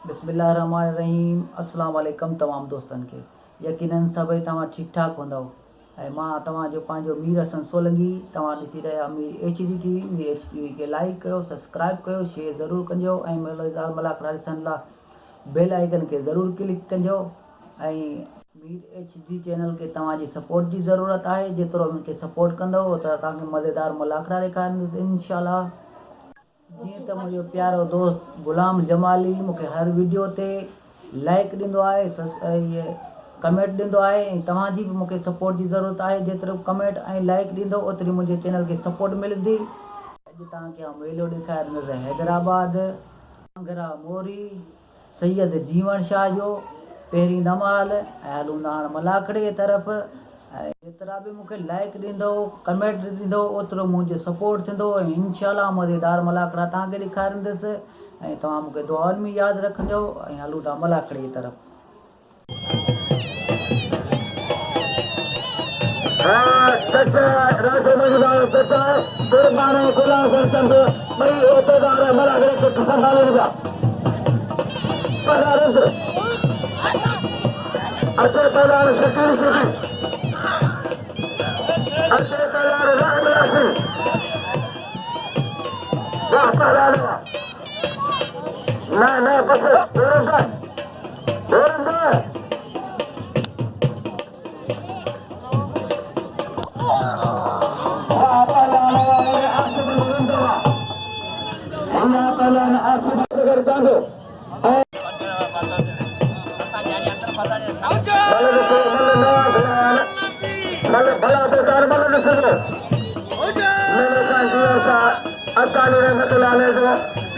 बिस्मिल्लाहिर्रहमानिर्रहीम। अस्सलाम वालेकुम तमाम दोस्तन के। यकीनन सभई तव्हां ठीक ठाक हूंदव ऐं मां तव्हांजो पंहिंजो मीर हसन सोलंकी। तव्हां ॾिसी रहिया Mir HD TV। Mir HD खे लाइक कयो, सब्सक्राइब कयो, शेयर ज़रूरु कजो ऐं मज़ेदार मलाखड़ा ॾिसण लाइ बेल आइकन खे ज़रूरु क्लिक कजो। ऐं मीर HD चैनल खे तव्हांजी सपोर्ट जी ज़रूरत आहे। जेतिरो मूंखे सपोर्ट कंदव ओतिरा तव्हांखे मज़ेदार मलाखड़ा ॾेखारींदुसि इंशाअल्लाह। जीअं त मुंहिंजो प्यारो दोस्त ग़ुलाम जमाली मूंखे हर वीडियो ते लाइक ॾींदो आहे, इहे कमेंट ॾींदो आहे ऐं तव्हांजी बि मूंखे सपोर्ट जी ज़रूरत आहे। जेतिरो कमेंट ऐं लाइक ॾींदो ओतिरी मुंहिंजे चैनल खे सपोर्ट मिलंदी। अॼु तव्हांखे आउं मेलो ॾेखारींदुसि हैदराबाद आंगरा मोरी सैयद जीवन शाह जो पहिरीं धमाल। ऐं हलूं था हाणे मलाखड़े जे तरफ़। ऐं जेतिरा बि मूंखे लाइक ॾींदो, कमेंट ॾींदो ओतिरो मुंहिंजो सपोर्ट थींदो ऐं इंशाअल्लाह मज़ेदार मलाखड़ा तव्हांखे ॾेखारींदुसि। ऐं तव्हां मूंखे दुआउनि में यादि रखिजो ऐं हलूं था मलाखड़े जी तरफ़।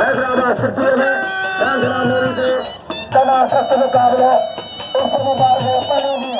हैदराबाद सिटी में आंगरा मोरी के तमाम सख्त मुकाबला उस मुकाबले पड़ेगी।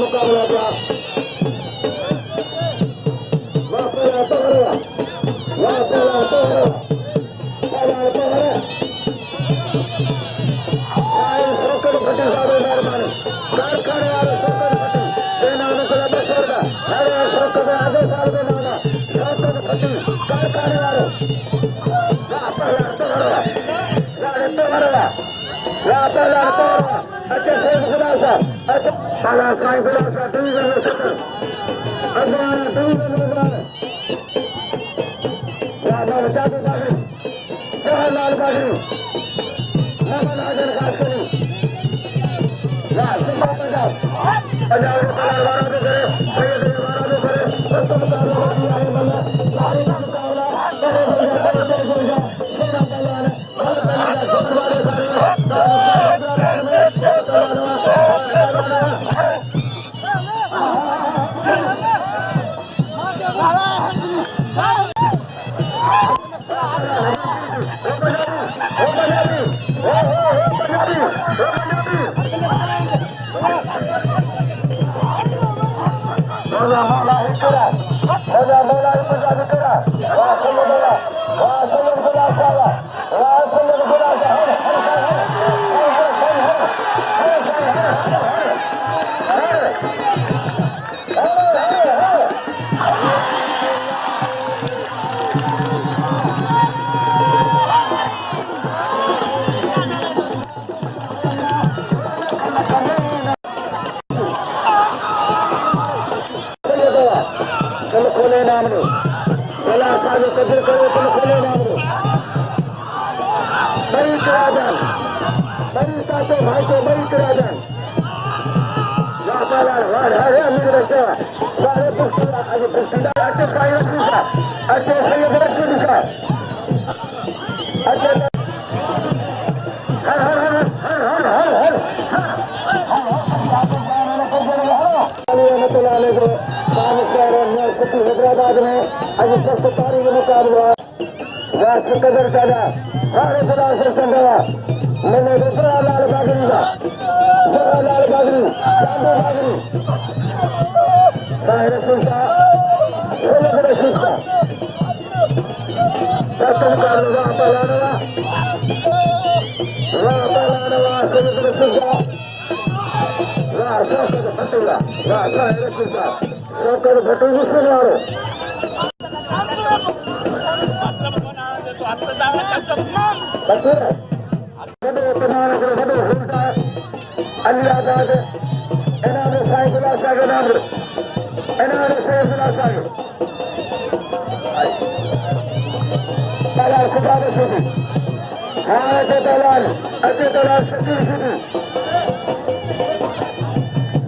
मुकाबला हैदराबाद में आज 10 तारीख मुकाबला राष्ट्र कदर दादा भारत राष्ट्र संघवा मैंने दूसरा लाल बागरी का जवाहरलाल बागरी चांदू बागरी साहिर सुल्ता सोलह रशीदा राष्ट्र मुकाबला पलानवा सोलह रशीदा राष्ट्र भटूरा साहिर सुल्ता रोकर भटूरा सुनारो अलियाबाद एनामे साइकुला सागे नामर एनामे साइकुला सागे तालाल खुदाब सुधी हाँ अचे तालाल शकीर सुधी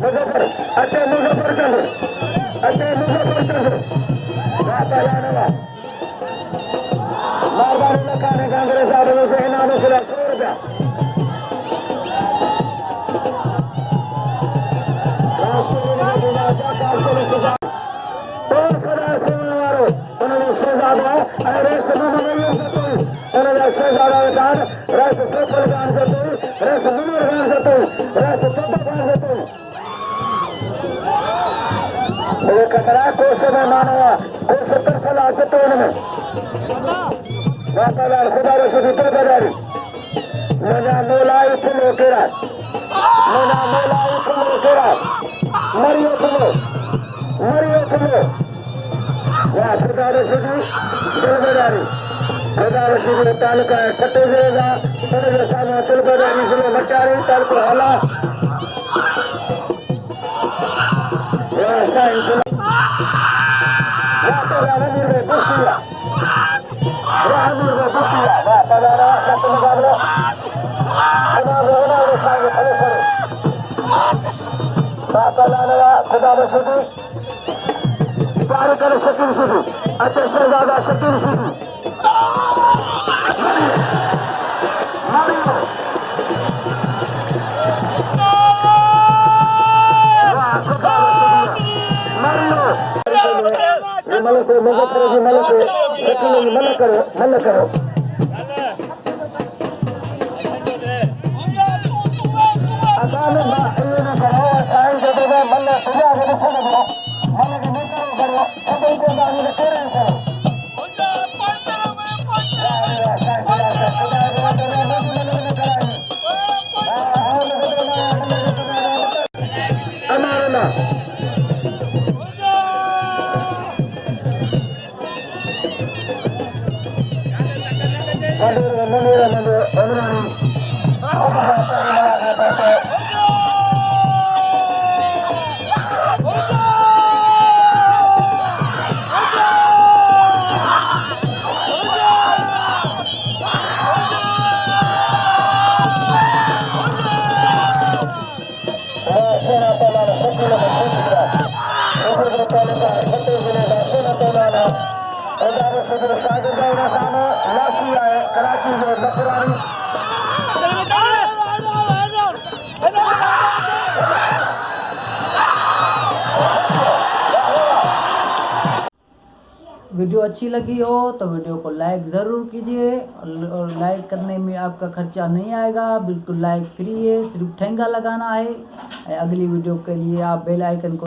मुजफ्फर अचे मुजफ्फर चंद्र वाता जानवा मारवाड़ी लखाने कांग्रेस आदमी से इनाम खुला 100 रुपया मानवा 70 साल आचते उनमें वातालाल खुदा रसूल बाजारी मना मोलाई फुलो केरा मरियो फुलो वाह खुदा रसूल बाजारी खुदा रसूल तालुका सटे देगा उनके सामने तुल बाजारी जिले मचारी तालुका हाला वाह साइंस खुदा शकीर सुधी अच्छा शहजादा शकीर सुधी मल करो तालुका फतेह जिले का सोना पैमाना और सदर सागर दायरा सामने लाठी है कराची जो नफरानी वीडियो अच्छी लगी हो तो वीडियो को लाइक ज़रूर कीजिए और लाइक करने में आपका खर्चा नहीं आएगा, बिल्कुल लाइक फ्री है, सिर्फ ठेंगा लगाना है। अगली वीडियो के लिए आप बेल आइकन को